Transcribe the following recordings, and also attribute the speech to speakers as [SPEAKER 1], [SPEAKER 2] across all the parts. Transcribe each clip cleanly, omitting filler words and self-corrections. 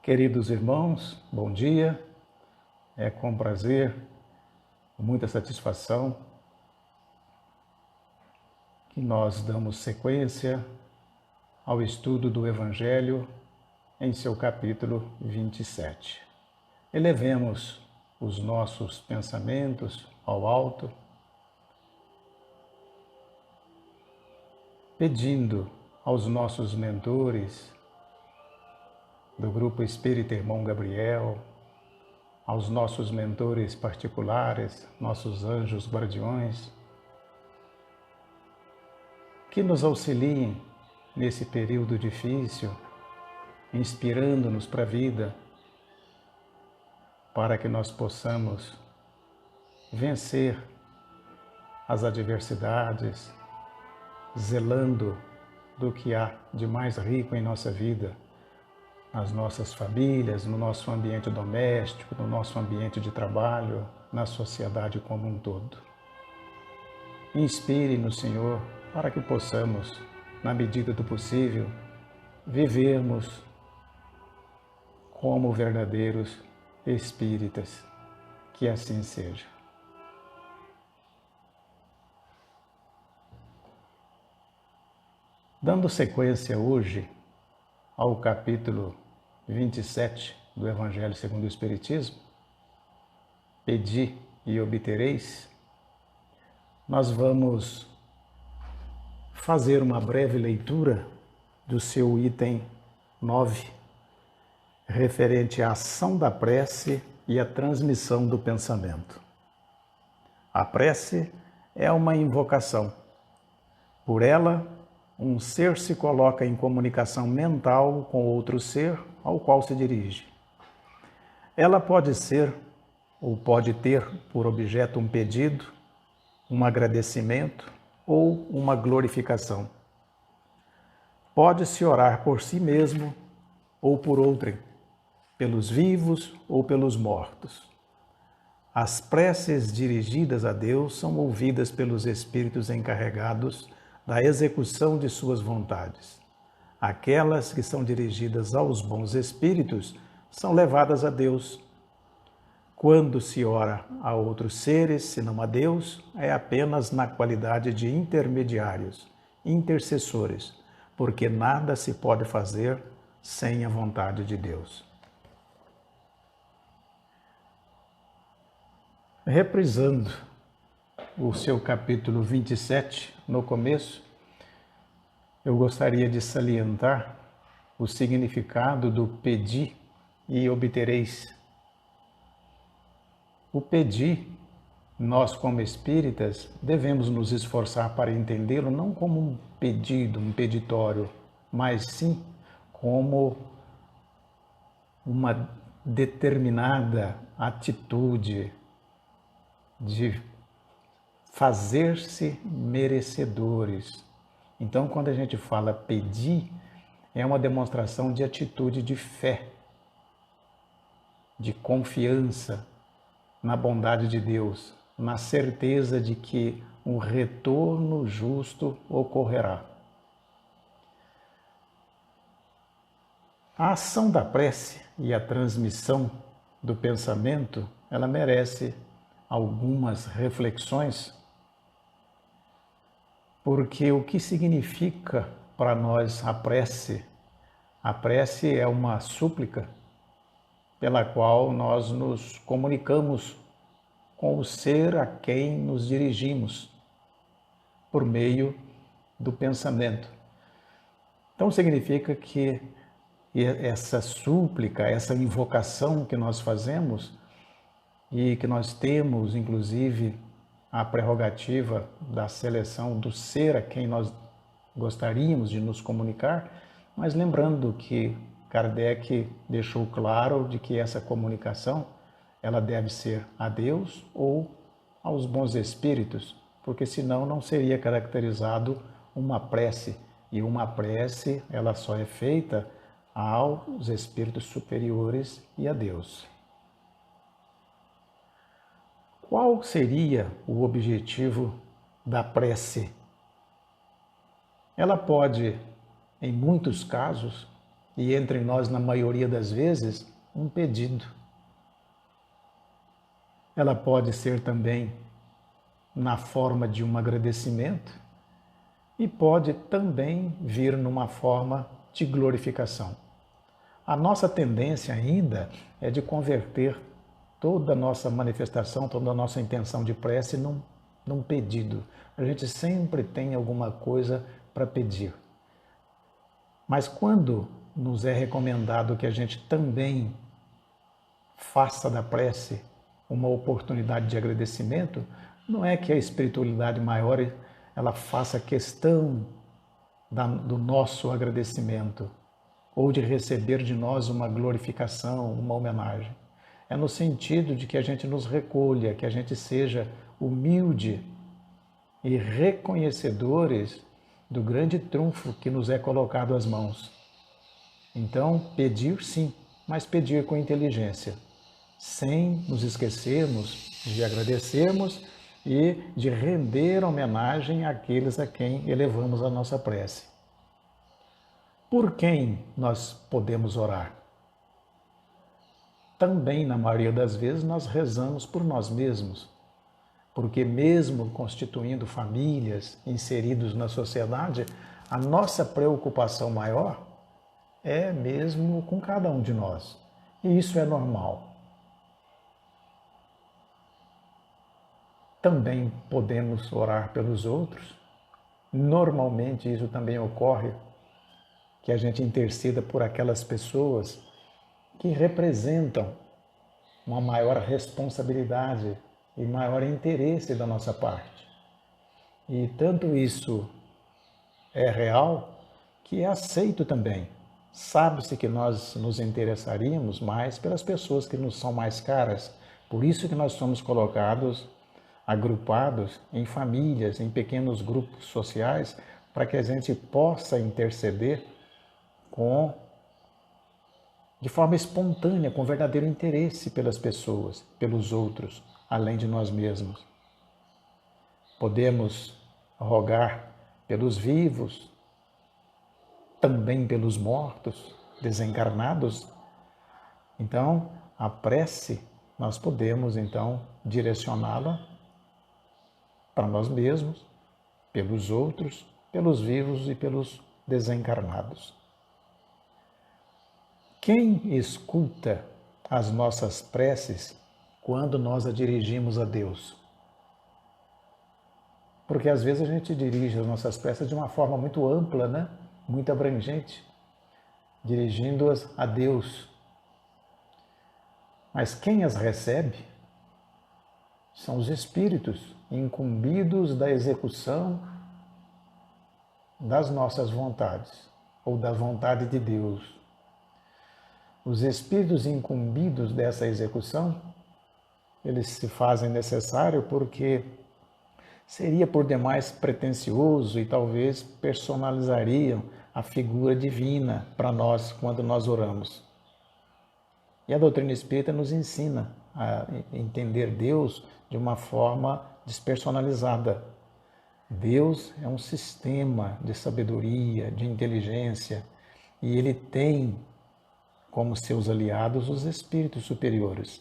[SPEAKER 1] Queridos irmãos, bom dia. É com prazer, com muita satisfação, que nós damos sequência ao estudo do Evangelho em seu capítulo 27. Elevemos os nossos pensamentos ao alto, pedindo aos nossos mentores do Grupo Espírita Irmão Gabriel, aos nossos mentores particulares, nossos anjos guardiões, que nos auxiliem nesse período difícil, inspirando-nos para a vida, para que nós possamos vencer as adversidades, zelando do que há de mais rico em nossa vida, nas nossas famílias, no nosso ambiente doméstico, no nosso ambiente de trabalho, na sociedade como um todo. Inspire-nos, Senhor, para que possamos, na medida do possível, vivermos como verdadeiros espíritas. Que assim seja. Dando sequência hoje ao capítulo 27 do Evangelho segundo o Espiritismo, Pedi e obtereis, nós vamos fazer uma breve leitura do seu item 9, referente à ação da prece e à transmissão do pensamento. A prece é uma invocação. Por ela, um ser se coloca em comunicação mental com outro ser ao qual se dirige. Ela pode ser ou pode ter por objeto um pedido, um agradecimento ou uma glorificação. Pode-se orar por si mesmo ou por outrem, pelos vivos ou pelos mortos. As preces dirigidas a Deus são ouvidas pelos espíritos encarregados da execução de suas vontades. Aquelas que são dirigidas aos bons espíritos são levadas a Deus. Quando se ora a outros seres, senão a Deus, é apenas na qualidade de intermediários, intercessores, porque nada se pode fazer sem a vontade de Deus. Reprisando o seu capítulo 27, no começo, eu gostaria de salientar o significado do pedi e obtereis. O pedir, nós como espíritas, devemos nos esforçar para entendê-lo não como um pedido, um peditório, mas sim como uma determinada atitude de fazer-se merecedores. Então, quando a gente fala pedir, é uma demonstração de atitude de fé, de confiança na bondade de Deus, na certeza de que um retorno justo ocorrerá. A ação da prece e a transmissão do pensamento, ela merece algumas reflexões, porque o que significa para nós a prece? A prece é uma súplica pela qual nós nos comunicamos com o ser a quem nos dirigimos, por meio do pensamento. Então significa que essa súplica, essa invocação que nós fazemos e que nós temos, inclusive, a prerrogativa da seleção do ser a quem nós gostaríamos de nos comunicar, mas lembrando que Kardec deixou claro de que essa comunicação ela deve ser a Deus ou aos bons espíritos, porque senão não seria caracterizado uma prece, e uma prece ela só é feita aos espíritos superiores e a Deus. Qual seria o objetivo da prece? Ela pode, em muitos casos, e entre nós, na maioria das vezes, um pedido. Ela pode ser também na forma de um agradecimento e pode também vir numa forma de glorificação. A nossa tendência ainda é de converter toda a nossa manifestação, toda a nossa intenção de prece num pedido. A gente sempre tem alguma coisa para pedir. Mas quando nos é recomendado que a gente também faça da prece uma oportunidade de agradecimento, não é que a espiritualidade maior ela faça questão do nosso agradecimento ou de receber de nós uma glorificação, uma homenagem. É no sentido de que a gente nos recolha, que a gente seja humilde e reconhecedores do grande trunfo que nos é colocado às mãos. Então, pedir sim, mas pedir com inteligência, sem nos esquecermos de agradecermos e de render homenagem àqueles a quem elevamos a nossa prece. Por quem nós podemos orar? Também, na maioria das vezes, nós rezamos por nós mesmos, porque mesmo constituindo famílias, inseridos na sociedade, a nossa preocupação maior é mesmo com cada um de nós. E isso é normal. Também podemos orar pelos outros. Normalmente isso também ocorre, que a gente interceda por aquelas pessoas que representam uma maior responsabilidade e maior interesse da nossa parte. E tanto isso é real que é aceito também. Sabe-se que nós nos interessaríamos mais pelas pessoas que nos são mais caras. Por isso que nós somos colocados, agrupados em famílias, em pequenos grupos sociais, para que a gente possa interceder de forma espontânea, com verdadeiro interesse pelas pessoas, pelos outros, além de nós mesmos. Podemos rogar pelos vivos, também pelos mortos, desencarnados. Então, a prece, nós podemos, então, direcioná-la para nós mesmos, pelos outros, pelos vivos e pelos desencarnados. Quem escuta as nossas preces quando nós a dirigimos a Deus? Porque às vezes a gente dirige as nossas preces de uma forma muito ampla, né? Muito abrangente, dirigindo-as a Deus. Mas quem as recebe são os espíritos incumbidos da execução das nossas vontades, ou da vontade de Deus. Os espíritos incumbidos dessa execução, eles se fazem necessário porque seria por demais pretensioso e talvez personalizariam a figura divina para nós quando nós oramos. E a doutrina espírita nos ensina a entender Deus de uma forma despersonalizada. Deus é um sistema de sabedoria, de inteligência, e ele tem como seus aliados os espíritos superiores.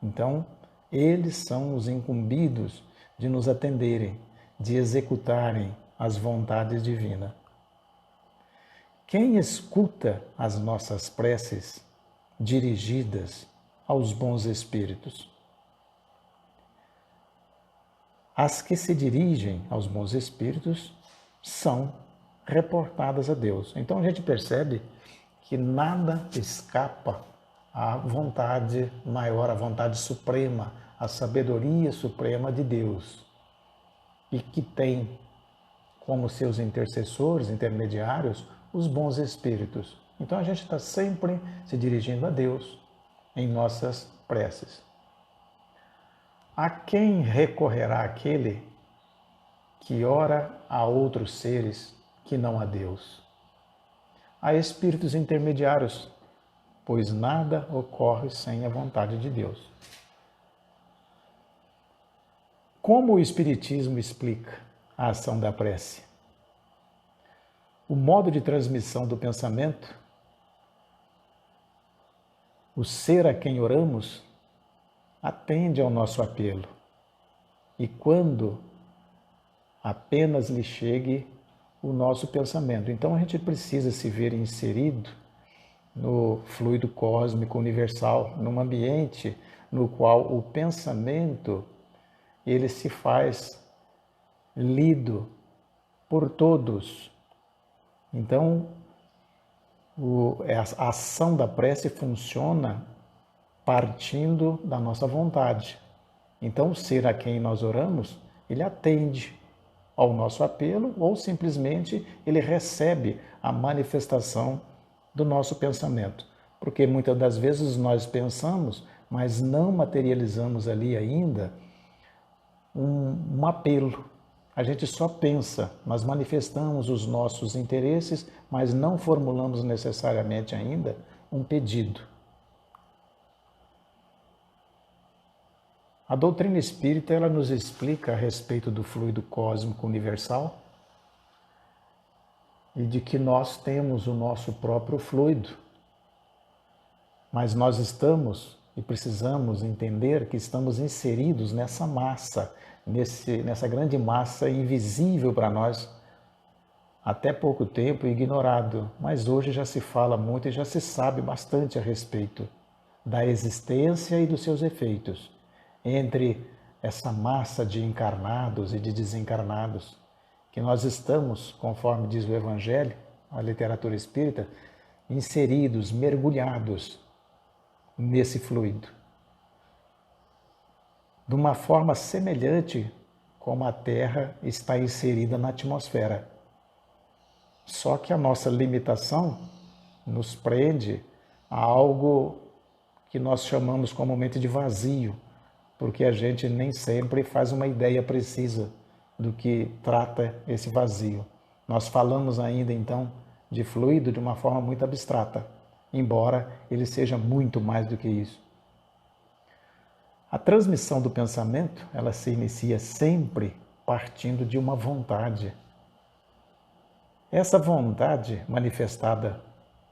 [SPEAKER 1] Então, eles são os incumbidos de nos atenderem, de executarem as vontades divinas. Quem escuta as nossas preces dirigidas aos bons espíritos? As que se dirigem aos bons espíritos são reportadas a Deus. Então a gente percebe que nada escapa à vontade maior, à vontade suprema, à sabedoria suprema de Deus, e que tem como seus intercessores, intermediários, os bons espíritos. Então a gente está sempre se dirigindo a Deus em nossas preces. A quem recorrerá aquele que ora a outros seres que não a Deus? A espíritos intermediários, pois nada ocorre sem a vontade de Deus. Como o Espiritismo explica a ação da prece? O modo de transmissão do pensamento O ser a quem oramos atende ao nosso apelo. E quando apenas lhe chegue o nosso pensamento. Então a gente precisa se ver inserido no fluido cósmico universal, num ambiente no qual o pensamento ele se faz lido por todos. Então, a ação da prece funciona partindo da nossa vontade. Então, o ser a quem nós oramos, ele atende ao nosso apelo ou simplesmente ele recebe a manifestação do nosso pensamento. Porque muitas das vezes nós pensamos, mas não materializamos ali ainda um apelo. A gente só pensa, nós manifestamos os nossos interesses, mas não formulamos necessariamente ainda um pedido. A doutrina espírita ela nos explica a respeito do fluido cósmico universal e de que nós temos o nosso próprio fluido, mas nós estamos e precisamos entender que estamos inseridos nessa massa, nessa grande massa invisível para nós, até pouco tempo ignorado, mas hoje já se fala muito e já se sabe bastante a respeito da existência e dos seus efeitos entre essa massa de encarnados e de desencarnados, que nós estamos, conforme diz o Evangelho, a literatura espírita, inseridos, mergulhados nesse fluido. De uma forma semelhante como a Terra está inserida na atmosfera. Só que a nossa limitação nos prende a algo que nós chamamos comumente de vazio, porque a gente nem sempre faz uma ideia precisa do que trata esse vazio. Nós falamos ainda, então, de fluido de uma forma muito abstrata, embora ele seja muito mais do que isso. A transmissão do pensamento, ela se inicia sempre partindo de uma vontade. Essa vontade manifestada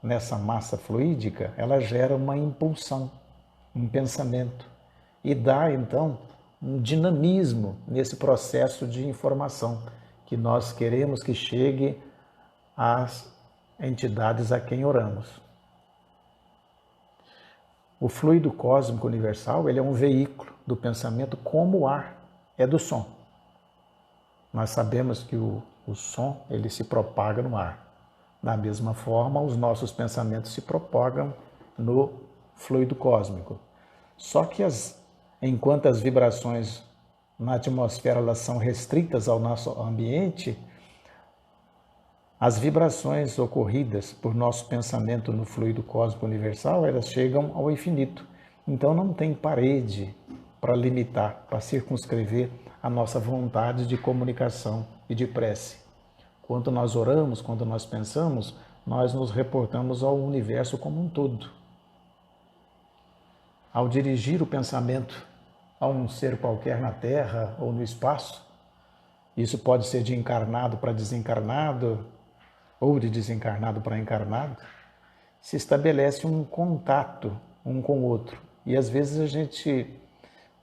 [SPEAKER 1] nessa massa fluídica, ela gera uma impulsão, um pensamento, e dá, então, um dinamismo nesse processo de informação que nós queremos que chegue às entidades a quem oramos. O fluido cósmico universal ele é um veículo do pensamento como o ar é do som. Nós sabemos que o som ele se propaga no ar. Da mesma forma, os nossos pensamentos se propagam no fluido cósmico. Só que enquanto as vibrações na atmosfera elas são restritas ao nosso ambiente, as vibrações ocorridas por nosso pensamento no fluido cósmico universal, elas chegam ao infinito. Então não tem parede para limitar, para circunscrever a nossa vontade de comunicação e de prece. Quando nós oramos, quando nós pensamos, nós nos reportamos ao universo como um todo. Ao dirigir o pensamento a um ser qualquer na Terra ou no espaço, isso pode ser de encarnado para desencarnado, ou de desencarnado para encarnado, se estabelece um contato um com o outro. E às vezes a gente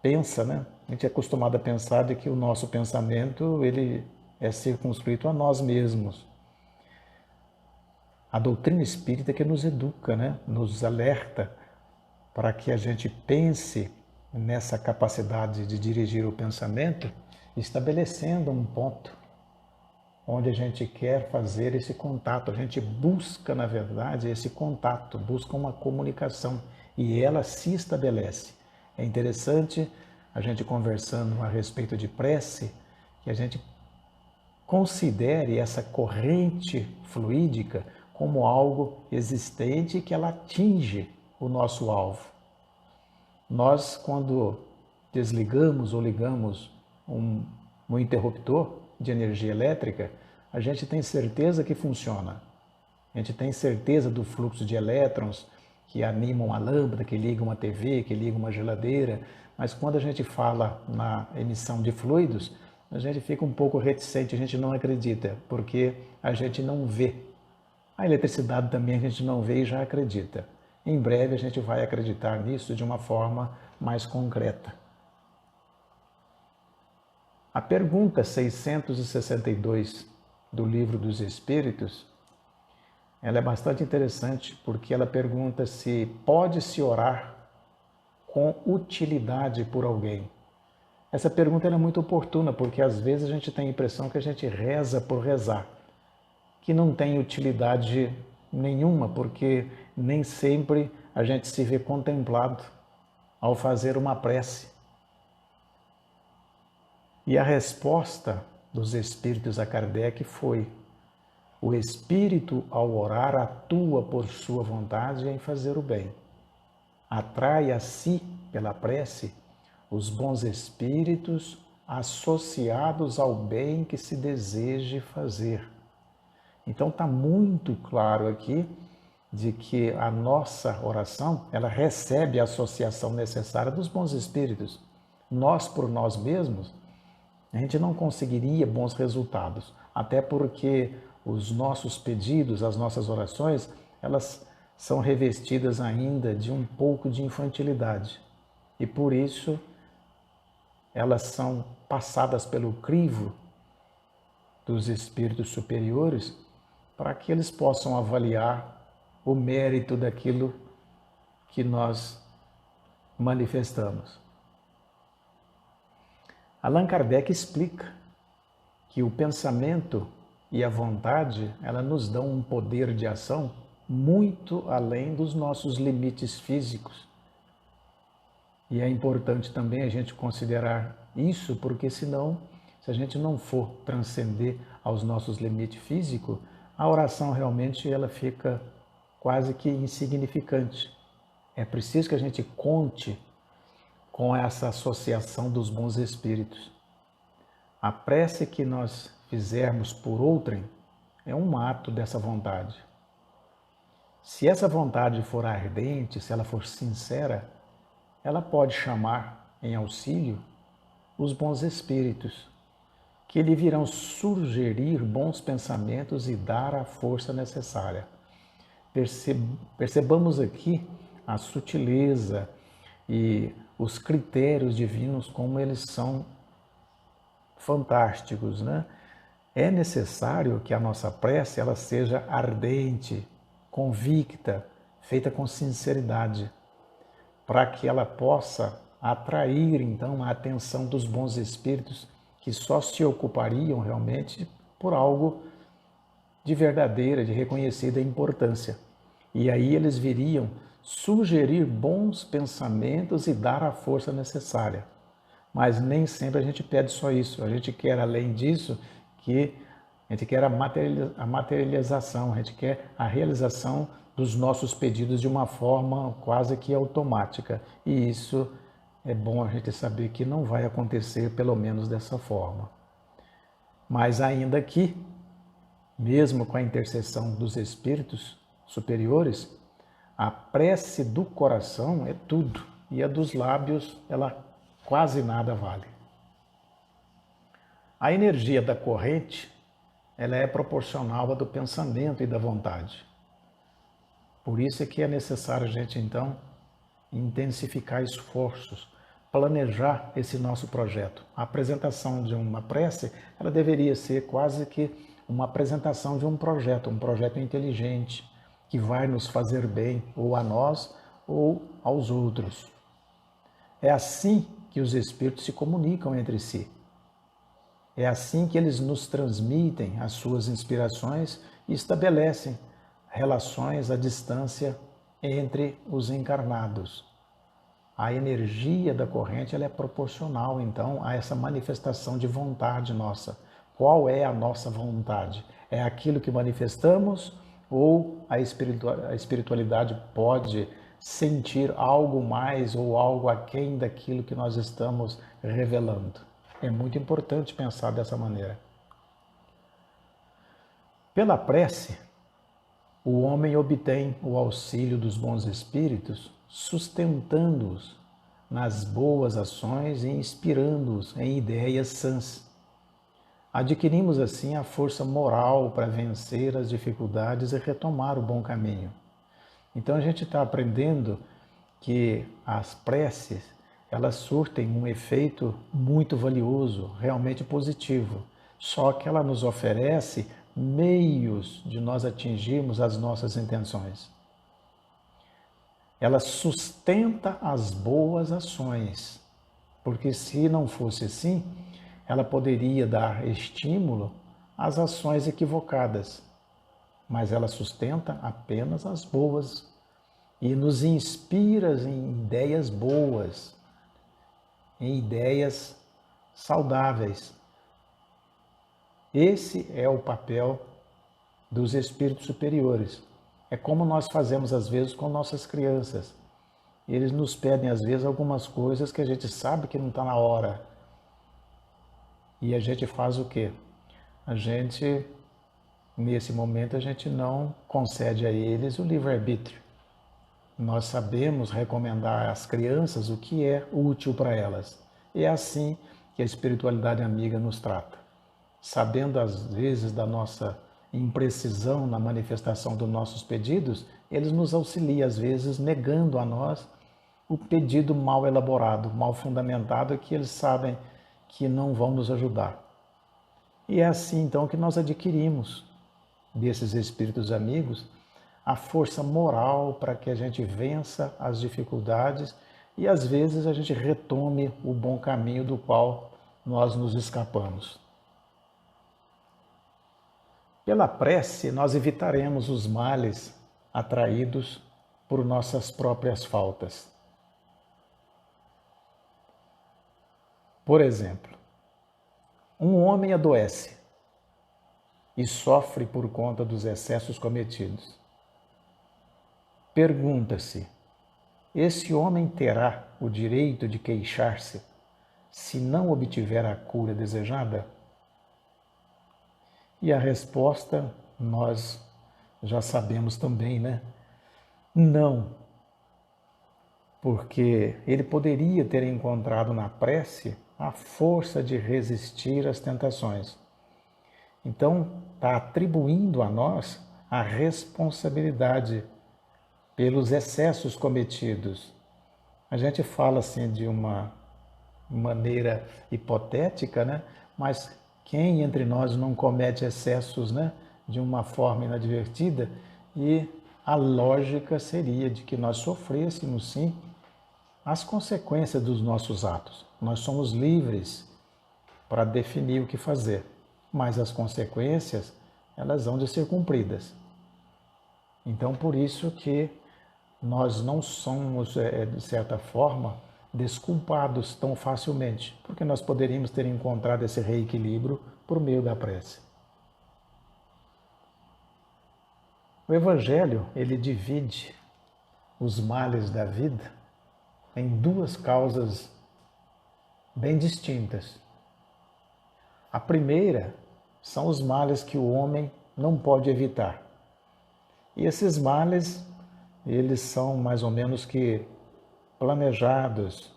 [SPEAKER 1] pensa, né? A gente é acostumado a pensar de que o nosso pensamento ele é circunscrito a nós mesmos. A doutrina espírita que nos educa, né? Nos alerta para que a gente pense nessa capacidade de dirigir o pensamento, estabelecendo um ponto onde a gente quer fazer esse contato. A gente busca, na verdade, esse contato, busca uma comunicação e ela se estabelece. É interessante a gente conversando a respeito de prece, que a gente considere essa corrente fluídica como algo existente que ela atinge o nosso alvo. Nós, quando desligamos ou ligamos um interruptor de energia elétrica, a gente tem certeza que funciona. A gente tem certeza do fluxo de elétrons que animam a lâmpada, que ligam uma TV, que ligam uma geladeira, mas quando a gente fala na emissão de fluidos, a gente fica um pouco reticente, a gente não acredita, porque a gente não vê. A eletricidade também a gente não vê e já acredita. Em breve a gente vai acreditar nisso de uma forma mais concreta. A pergunta 662 do Livro dos Espíritos, ela é bastante interessante porque ela pergunta se pode-se orar com utilidade por alguém. Essa pergunta é muito oportuna porque às vezes a gente tem a impressão que a gente reza por rezar, que não tem utilidade nenhuma, porque nem sempre a gente se vê contemplado ao fazer uma prece. E a resposta dos espíritos a Kardec foi: o espírito, ao orar, atua por sua vontade em fazer o bem. Atrai a si, pela prece, os bons espíritos associados ao bem que se deseje fazer. Então está muito claro aqui de que a nossa oração, ela recebe a associação necessária dos bons espíritos. Nós, por nós mesmos, a gente não conseguiria bons resultados, até porque os nossos pedidos, as nossas orações, elas são revestidas ainda de um pouco de infantilidade. E por isso elas são passadas pelo crivo dos espíritos superiores para que eles possam avaliar o mérito daquilo que nós manifestamos. Allan Kardec explica que o pensamento e a vontade, ela nos dão um poder de ação muito além dos nossos limites físicos. E é importante também a gente considerar isso, porque senão, se a gente não for transcender aos nossos limites físicos, a oração realmente ela fica quase que insignificante. É preciso que a gente conte com essa associação dos bons espíritos. A prece que nós fizermos por outrem é um ato dessa vontade. Se essa vontade for ardente, se ela for sincera, ela pode chamar em auxílio os bons espíritos, que lhe virão sugerir bons pensamentos e dar a força necessária. Percebamos aqui a sutileza e os critérios divinos, como eles são fantásticos, né? É necessário que a nossa prece ela seja ardente, convicta, feita com sinceridade, para que ela possa atrair, então, a atenção dos bons espíritos que só se ocupariam realmente por algo de verdadeira, de reconhecida importância. E aí eles viriam sugerir bons pensamentos e dar a força necessária. Mas nem sempre a gente pede só isso. A gente quer, além disso, a gente quer a materialização, a gente quer a realização dos nossos pedidos de uma forma quase que automática. E isso é bom a gente saber que não vai acontecer, pelo menos dessa forma. Mas ainda que, mesmo com a intercessão dos espíritos superiores, a prece do coração é tudo, e a dos lábios, ela quase nada vale. A energia da corrente, ela é proporcional à do pensamento e da vontade. Por isso é que é necessário a gente, então, intensificar esforços, planejar esse nosso projeto. A apresentação de uma prece, ela deveria ser quase que uma apresentação de um projeto inteligente, que vai nos fazer bem, ou a nós, ou aos outros. É assim que os espíritos se comunicam entre si. É assim que eles nos transmitem as suas inspirações e estabelecem relações à distância entre os encarnados. A energia da corrente ela é proporcional, então, a essa manifestação de vontade nossa. Qual é a nossa vontade? É aquilo que manifestamos ou a espiritualidade pode sentir algo mais ou algo aquém daquilo que nós estamos revelando? É muito importante pensar dessa maneira. Pela prece, o homem obtém o auxílio dos bons espíritos, sustentando-os nas boas ações e inspirando-os em ideias sãs. Adquirimos assim a força moral para vencer as dificuldades e retomar o bom caminho. Então a gente está aprendendo que as preces, elas surtem um efeito muito valioso, realmente positivo. Só que ela nos oferece meios de nós atingirmos as nossas intenções. Ela sustenta as boas ações, porque se não fosse assim, ela poderia dar estímulo às ações equivocadas, mas ela sustenta apenas as boas e nos inspira em ideias boas, em ideias saudáveis. Esse é o papel dos espíritos superiores. É como nós fazemos às vezes com nossas crianças. Eles nos pedem às vezes algumas coisas que a gente sabe que não está na hora. E a gente faz o quê? Nesse momento, a gente não concede a eles o livre-arbítrio. Nós sabemos recomendar às crianças o que é útil para elas. É assim que a espiritualidade amiga nos trata. Sabendo às vezes da nossa imprecisão na manifestação dos nossos pedidos, eles nos auxiliam às vezes negando a nós o pedido mal elaborado, mal fundamentado, que eles sabem que não vão nos ajudar. E é assim então que nós adquirimos desses espíritos amigos a força moral para que a gente vença as dificuldades e às vezes a gente retome o bom caminho do qual nós nos escapamos. Pela prece, nós evitaremos os males atraídos por nossas próprias faltas. Por exemplo, um homem adoece e sofre por conta dos excessos cometidos. Pergunta-se: esse homem terá o direito de queixar-se se não obtiver a cura desejada? E a resposta nós já sabemos também, né? Não, porque ele poderia ter encontrado na prece a força de resistir às tentações. Então, está atribuindo a nós a responsabilidade pelos excessos cometidos. A gente fala assim de uma maneira hipotética, né? Mas quem entre nós não comete excessos, né? De uma forma inadvertida? E a lógica seria de que nós sofrêssemos, sim, as consequências dos nossos atos. Nós somos livres para definir o que fazer, mas as consequências, elas hão de ser cumpridas. Então, por isso que nós não somos, de certa forma, desculpados tão facilmente, porque nós poderíamos ter encontrado esse reequilíbrio por meio da prece. O Evangelho, ele divide os males da vida em duas causas bem distintas. A primeira são os males que o homem não pode evitar. E esses males, eles são mais ou menos que planejados,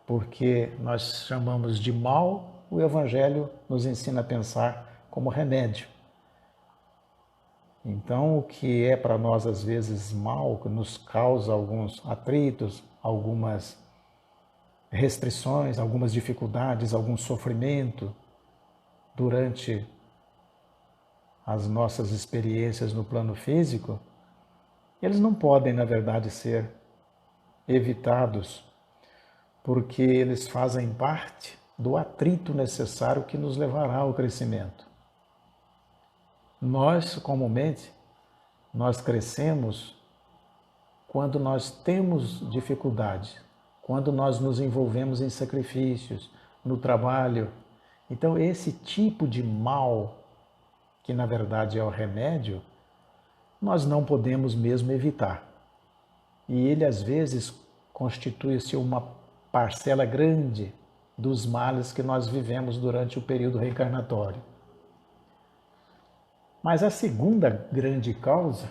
[SPEAKER 1] porque nós chamamos de mal, o Evangelho nos ensina a pensar como remédio. Então, o que é para nós às vezes mal, que nos causa alguns atritos, algumas restrições, algumas dificuldades, algum sofrimento durante as nossas experiências no plano físico, eles não podem, na verdade, ser evitados, porque eles fazem parte do atrito necessário que nos levará ao crescimento. Nós, comumente, nós crescemos quando nós temos dificuldade, quando nós nos envolvemos em sacrifícios, no trabalho. Então, esse tipo de mal, que na verdade é o remédio, nós não podemos mesmo evitar. E ele, às vezes, constitui-se uma parcela grande dos males que nós vivemos durante o período reencarnatório. Mas a segunda grande causa,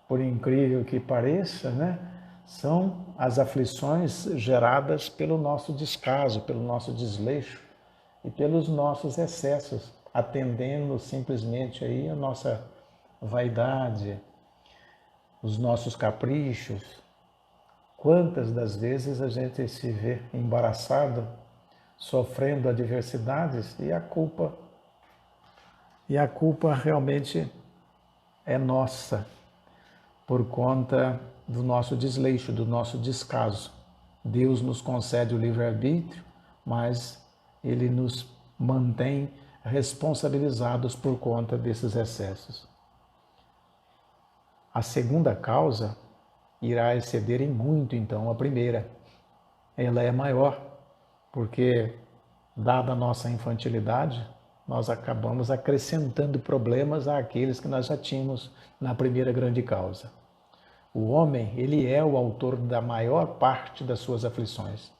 [SPEAKER 1] por incrível que pareça, né, são as aflições geradas pelo nosso descaso, pelo nosso desleixo e pelos nossos excessos, atendendo simplesmente aí a nossa vaidade, os nossos caprichos. Quantas das vezes a gente se vê embaraçado, sofrendo adversidades e a culpa realmente é nossa por conta do nosso desleixo, do nosso descaso. Deus nos concede o livre-arbítrio, mas Ele nos mantém responsabilizados por conta desses excessos. A segunda causa irá exceder em muito, então, a primeira. Ela é maior, porque, dada a nossa infantilidade, nós acabamos acrescentando problemas àqueles que nós já tínhamos na primeira grande causa. O homem, ele é o autor da maior parte das suas aflições.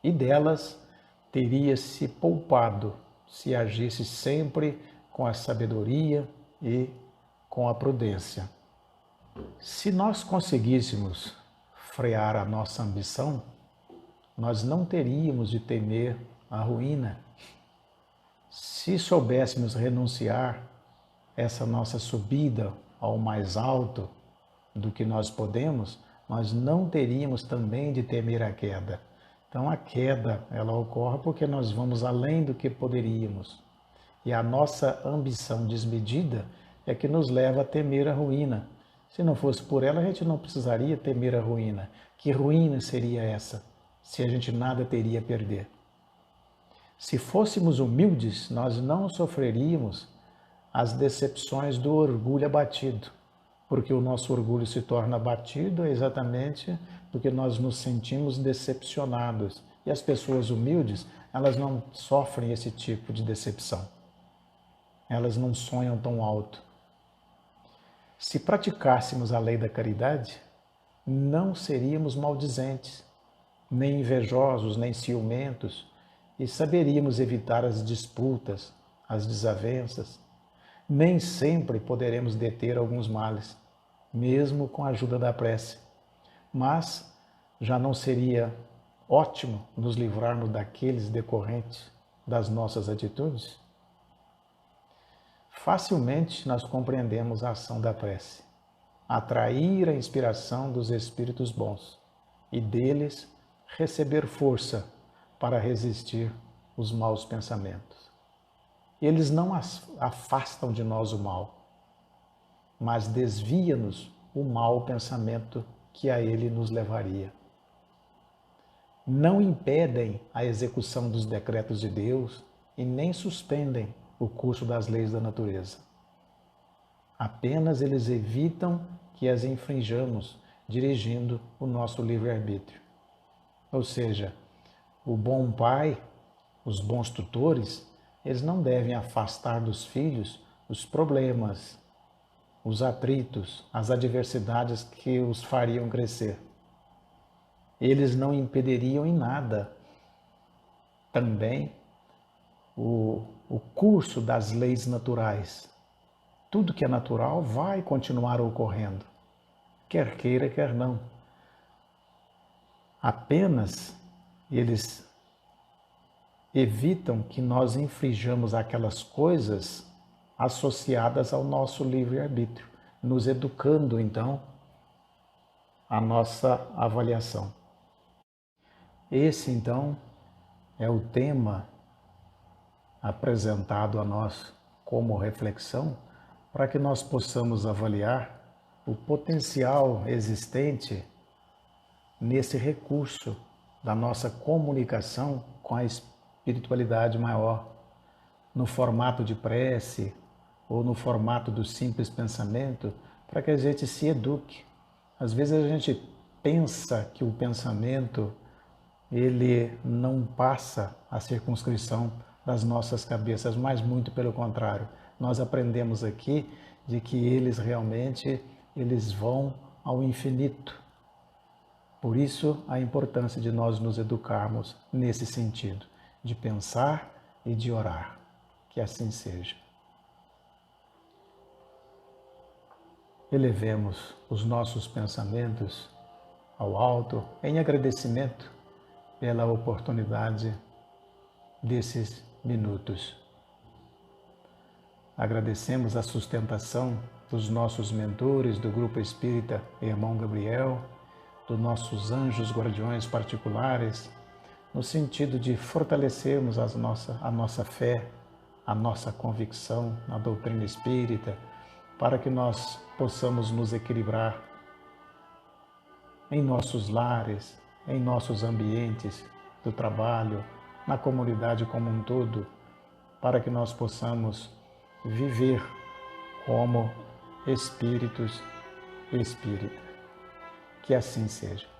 [SPEAKER 1] E delas teria se poupado se agisse sempre com a sabedoria e com a prudência. Se nós conseguíssemos frear a nossa ambição, nós não teríamos de temer a ruína. Se soubéssemos renunciar essa nossa subida ao mais alto do que nós podemos, nós não teríamos também de temer a queda. Então a queda, ela ocorre porque nós vamos além do que poderíamos. E a nossa ambição desmedida é que nos leva a temer a ruína. Se não fosse por ela, a gente não precisaria temer a ruína. Que ruína seria essa, se a gente nada teria a perder? Se fôssemos humildes, nós não sofreríamos as decepções do orgulho abatido, porque o nosso orgulho se torna abatido exatamente porque nós nos sentimos decepcionados. E as pessoas humildes, elas não sofrem esse tipo de decepção. Elas não sonham tão alto. Se praticássemos a lei da caridade, não seríamos maldizentes, nem invejosos, nem ciumentos, e saberíamos evitar as disputas, as desavenças. Nem sempre poderemos deter alguns males, mesmo com a ajuda da prece. Mas já não seria ótimo nos livrarmos daqueles decorrentes das nossas atitudes? Facilmente nós compreendemos a ação da prece, atrair a inspiração dos espíritos bons e deles receber força para resistir os maus pensamentos. Eles não afastam de nós o mal, mas desvia-nos o mau pensamento que a ele nos levaria. Não impedem a execução dos decretos de Deus e nem suspendem o curso das leis da natureza. Apenas eles evitam que as infringamos, dirigindo o nosso livre-arbítrio. Ou seja, o bom pai, os bons tutores, eles não devem afastar dos filhos os problemas, os atritos, as adversidades que os fariam crescer. Eles não impediriam em nada também o curso das leis naturais. Tudo que é natural vai continuar ocorrendo, quer queira, quer não. Apenas eles evitam que nós infringamos aquelas coisas associadas ao nosso livre-arbítrio, nos educando, então, a nossa avaliação. Esse, então, é o tema apresentado a nós como reflexão para que nós possamos avaliar o potencial existente nesse recurso da nossa comunicação com a espiritualidade maior, no formato de prece ou no formato do simples pensamento, para que a gente se eduque. Às vezes a gente pensa que o pensamento ele não passa a circunscrição das nossas cabeças, mas muito pelo contrário. Nós aprendemos aqui de que eles realmente vão ao infinito. Por isso, a importância de nós nos educarmos nesse sentido, de pensar e de orar. Que assim seja. Elevemos os nossos pensamentos ao alto em agradecimento pela oportunidade desses minutos. Agradecemos a sustentação dos nossos mentores do Grupo Espírita Irmão Gabriel, dos nossos anjos guardiões particulares, no sentido de fortalecermos a nossa fé, a nossa convicção na doutrina espírita, para que nós possamos nos equilibrar em nossos lares, em nossos ambientes do trabalho, na comunidade como um todo, para que nós possamos viver como espíritos espírita. Que assim seja.